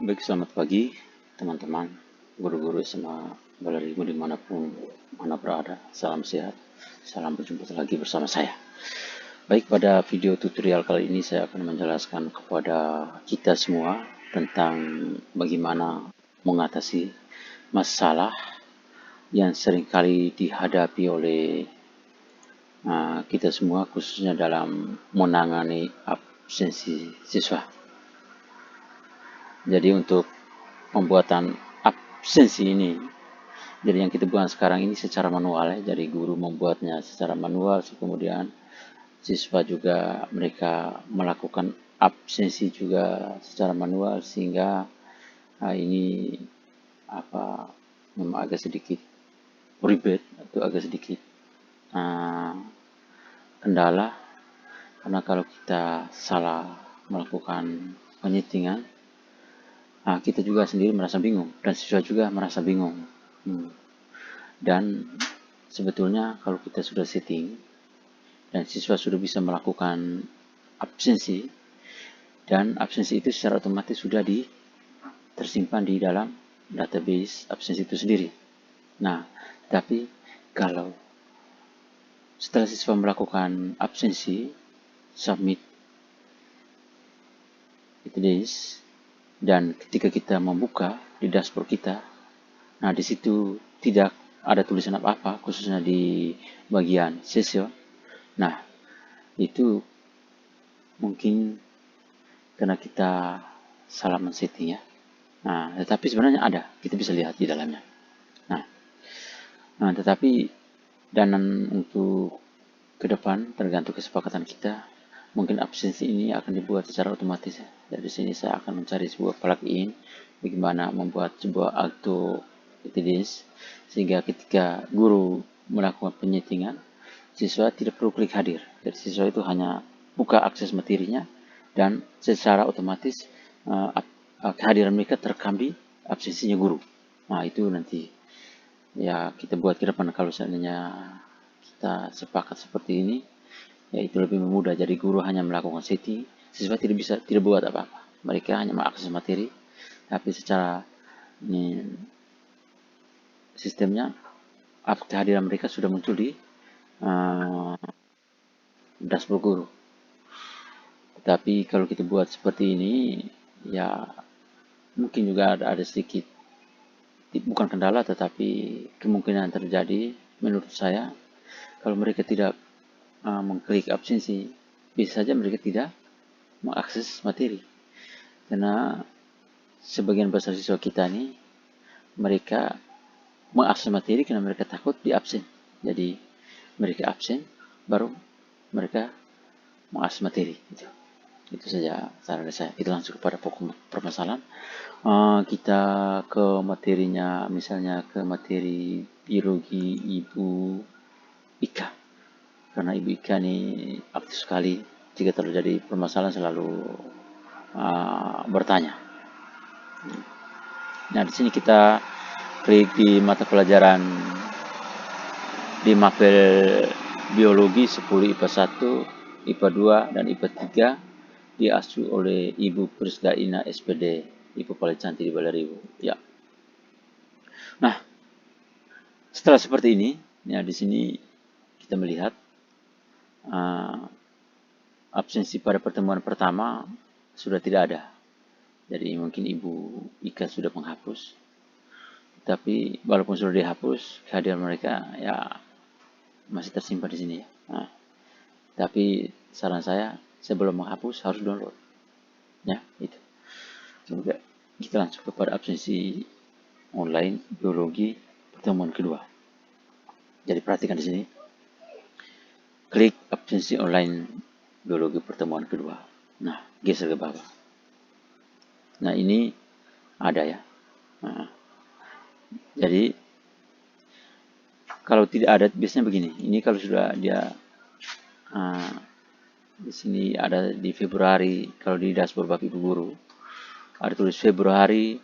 Baik, selamat pagi teman-teman, guru-guru SMA Balerimo dimanapun mana berada. Salam sehat, salam berjumpa lagi bersama saya. Baik, pada video tutorial kali ini saya akan menjelaskan kepada kita semua tentang bagaimana mengatasi masalah yang seringkali dihadapi oleh kita semua, khususnya dalam menangani absensi siswa. Jadi untuk pembuatan absensi ini, jadi yang kita buat sekarang ini secara manual ya, jadi guru membuatnya secara manual, kemudian siswa juga mereka melakukan absensi juga secara manual, sehingga ini memang agak sedikit ribet atau agak sedikit kendala, karena kalau kita salah melakukan penyetingan, kita juga sendiri merasa bingung dan siswa juga merasa bingung. Dan sebetulnya kalau kita sudah setting dan siswa sudah bisa melakukan absensi, dan absensi itu secara otomatis sudah tersimpan di dalam database absensi itu sendiri. Nah, tapi kalau setelah siswa melakukan absensi, submit list, dan ketika kita membuka di dashboard kita, nah di situ tidak ada tulisan apa-apa, khususnya di bagian session. Nah, itu mungkin karena kita salah men-setting ya. Nah, tetapi sebenarnya ada, kita bisa lihat di dalamnya. Nah, tetapi dan untuk ke depan tergantung kesepakatan kita, mungkin absensi ini akan dibuat secara otomatis ya. Dari sini saya akan mencari sebuah plugin bagaimana membuat sebuah auto attendance, sehingga ketika guru melakukan penyetingan, siswa tidak perlu klik hadir. Jadi siswa itu hanya buka akses materinya dan secara otomatis kehadiran mereka terekam di absensinya guru. Nah, itu nanti ya kita buat ke depan. Kalau seandainya kita sepakat seperti ini, ya itu lebih mudah. Jadi guru hanya melakukan setting, siswa tidak buat apa-apa. Mereka hanya mengakses materi, tapi secara sistemnya kehadiran mereka sudah muncul di dashboard guru. Tetapi kalau kita buat seperti ini, ya mungkin juga ada sedikit, bukan kendala, tetapi kemungkinan terjadi menurut saya, kalau mereka tidak mengklik absensi, bisa saja mereka tidak mengakses materi. Karena sebagian besar siswa kita ini, mereka mengakses materi karena mereka takut di absen. Jadi mereka absen, baru mereka mengakses materi. Itu saja saran saya. Kita langsung kepada pokok permasalahan. Kita ke materinya, misalnya ke materi biologi Ibu Ika. Karena Ibu Ika ini aktif sekali, jika terjadi permasalahan selalu bertanya. Nah, di sini kita klik di mata pelajaran di mapel biologi 10 IPA 1, IPA 2, dan IPA 3 diasuh oleh Ibu Prisdaina SPD, Ibu paling cantik di Balerimo. Ya. Nah, setelah seperti ini, ya di sini kita melihat absensi pada pertemuan pertama sudah tidak ada. Jadi mungkin Ibu Ika sudah menghapus. Tapi walaupun sudah dihapus, kehadiran mereka ya masih tersimpan di sini ya. Nah, tapi saran saya sebelum menghapus harus download. Ya, itu. Coba kita langsung kepada absensi online biologi pertemuan kedua. Jadi perhatikan di sini. Klik absensi online biologi pertemuan kedua. Nah, geser ke bawah. Nah, ini ada ya. Nah, jadi kalau tidak ada biasanya begini. Ini kalau sudah dia di sini ada di Februari, kalau di dashboard Bapak Ibu guru ada tulis Februari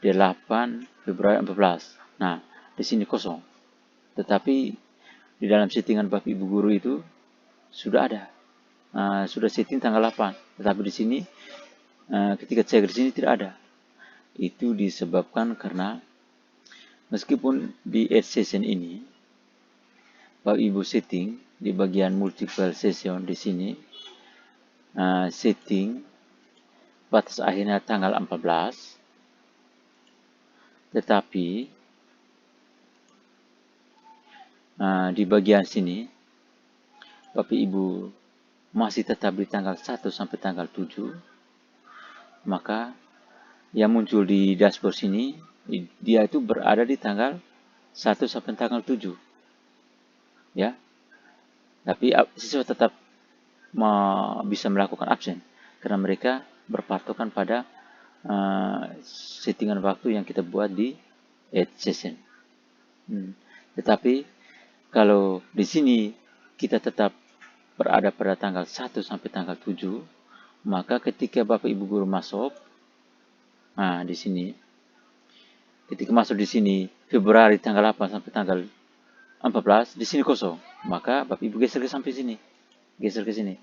8, Februari 14. Nah, di sini kosong. Tetapi di dalam settingan Bapak Ibu guru itu sudah ada. Sudah setting tanggal 8. Tetapi di sini ketika cek di sini tidak ada. Itu disebabkan karena meskipun di edge session ini Bapak Ibu setting di bagian multiple session di sini, setting batas akhirnya tanggal 14, tetapi di bagian sini Bapak Ibu masih tetap di tanggal 1 sampai tanggal 7, maka yang muncul di dashboard sini dia itu berada di tanggal 1 sampai tanggal 7, ya. Tapi siswa tetap bisa melakukan absen karena mereka berpatokan pada settingan waktu yang kita buat di edge session. Tetapi kalau di sini kita tetap berada pada tanggal 1 sampai tanggal 7, maka ketika Bapak Ibu guru masuk, di sini, ketika masuk di sini Februari tanggal 8 sampai tanggal 14, di sini kosong, maka Bapak Ibu geser ke sampai sini, geser ke sini.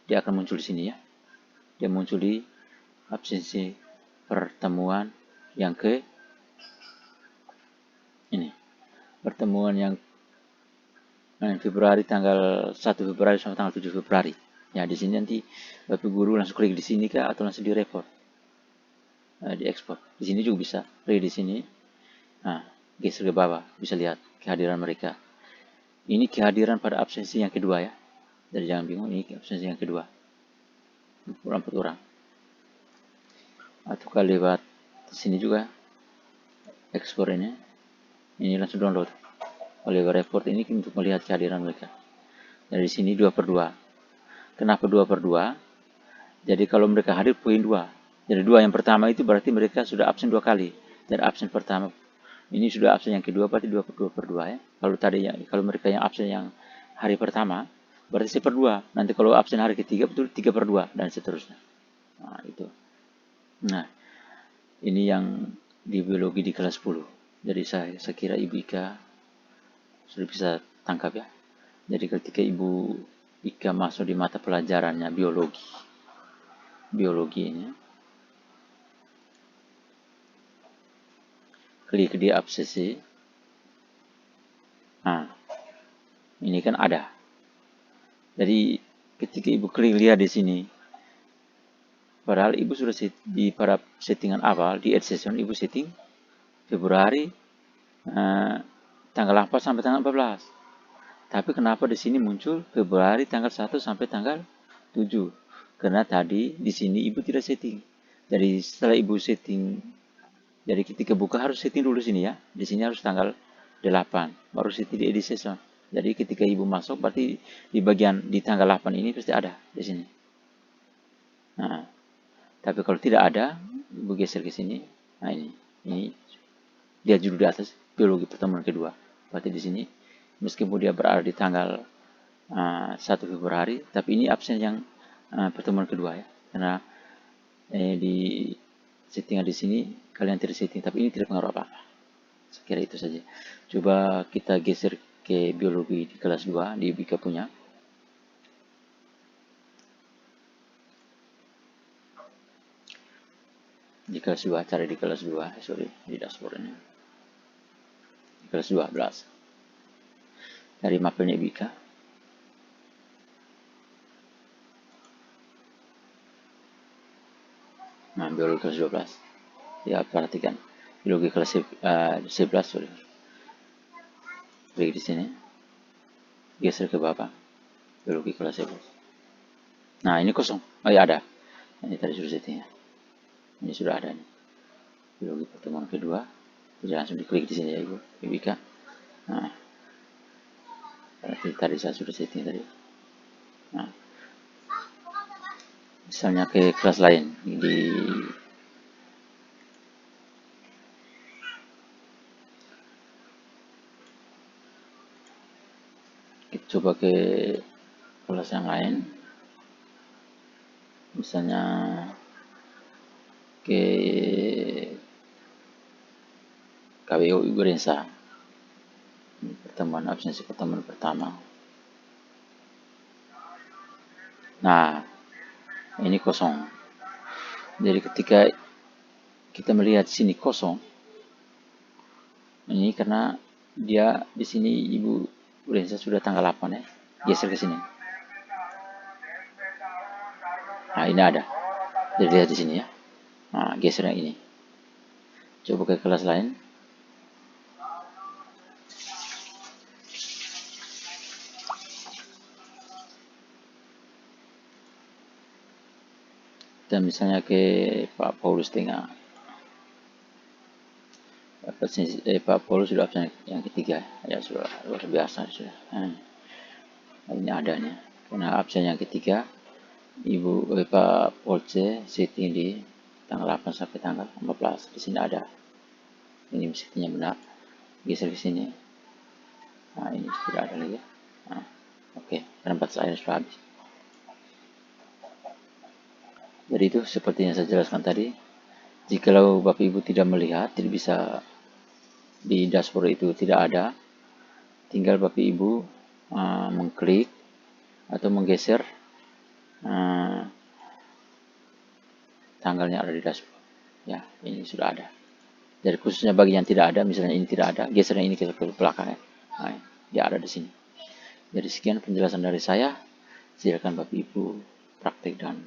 Dia akan muncul di sini ya. Dia muncul di absensi pertemuan yang ke ini. Pertemuan yang Februari tanggal 1 Februari sampai tanggal 7 Februari. Ya, di sini nanti Bapak Guru langsung klik di sini kah atau langsung di report. Di ekspor. Di sini juga bisa. Klik di sini. Geser ke bawah, bisa lihat kehadiran mereka. Ini kehadiran pada absensi yang kedua ya. Jadi jangan bingung, ini absensi yang kedua. 4 orang. Atau kalau lewat sini juga ekspor ini langsung download. Oleh report ini untuk melihat kehadiran mereka. Dari sini 2/2. Kenapa 2/2? Jadi kalau mereka hadir poin 2. Jadi 2 yang pertama itu berarti mereka sudah absen 2 kali. Dan absen pertama ini sudah absen yang kedua berarti 2/2 ya. Kalau mereka yang absen yang hari pertama berarti 1/2. Nanti kalau absen hari ketiga betul 3/2 dan seterusnya. Itu. Nah, ini yang di biologi di kelas 10. Jadi saya kira Ibu Ika sudah bisa tangkap ya. Jadi ketika Ibu Ika masuk di mata pelajarannya biologi ini, klik di absesi. Ini kan ada. Jadi ketika Ibu klik lihat di sini, padahal Ibu sudah di pada settingan awal di edge session Ibu setting Februari tanggal 4 sampai tanggal 14. Tapi kenapa di sini muncul Februari tanggal 1 sampai tanggal 7? Karena tadi di sini Ibu tidak setting. Jadi setelah Ibu setting, jadi ketika buka harus setting dulu sini ya. Di sini harus tanggal 8, baru setting di edit session. Jadi ketika Ibu masuk berarti di bagian di tanggal 8 ini pasti ada di sini. Tapi kalau tidak ada, Ibu geser ke sini. Ini dia judul di atas biologi pertemuan kedua. Berarti di sini meskipun dia berada di tanggal 1 Februari, tapi ini absen yang pertemuan kedua ya. Karena di settingan di sini kalian tidak setting, tapi ini tidak pengaruh apa-apa. Sekira itu saja. Coba kita geser ke biologi di kelas 2 di Bika punya. Di kelas 2, cari di kelas 2, di dashboard ini. Di kelas 12. Dari mapelnya Bika. Biologi kelas 12. Ya, perhatikan. Biologi kelas 11, klik di sini. Geser ke bawah. Biologi kelas 11. Nah, ini kosong. Ya ada. Ini tadi sudah settingnya. Ini sudah ada nih. Biologi pertemuan kedua. Jadi langsung diklik di sini ya Ibu Ika. Berarti tadi saya sudah setting tadi. Misalnya ke kelas lain kita coba ke kelas yang lain. Misalnya ke KWO Ibu Rensa. Pertemuan absensi pertemuan pertama. Nah, ini kosong. Jadi ketika kita melihat sini kosong, ini karena dia di sini Ibu Ulensa sudah tanggal 8 ya, geser ke sini. Nah, ini ada. Jadi lihat di sini ya. Nah, geser yang ini. Coba ke kelas lain. Dan misalnya ke Pak Paulus Tengah. Pak Paulus sudah absen yang ketiga. Ya sudah luar biasa sudah. Ini adanya. Karena absen yang ketiga, Pak Polce sitting di tanggal 8 sampai tanggal 14. Di sini ada. Ini mestinya benar. Geser ke sini. Nah, ini sudah ada lagi. Nah, oke, karena batas air sudah habis. Jadi itu seperti yang saya jelaskan tadi. Jikalau Bapak Ibu tidak melihat, tidak bisa di dashboard itu tidak ada, tinggal Bapak Ibu mengklik atau menggeser tanggalnya ada di dashboard. Ya, ini sudah ada. Jadi khususnya bagi yang tidak ada, misalnya ini tidak ada, geser yang ini ke belakang ya. Nah, dia ada di sini. Jadi sekian penjelasan dari saya. Silakan Bapak Ibu praktik dan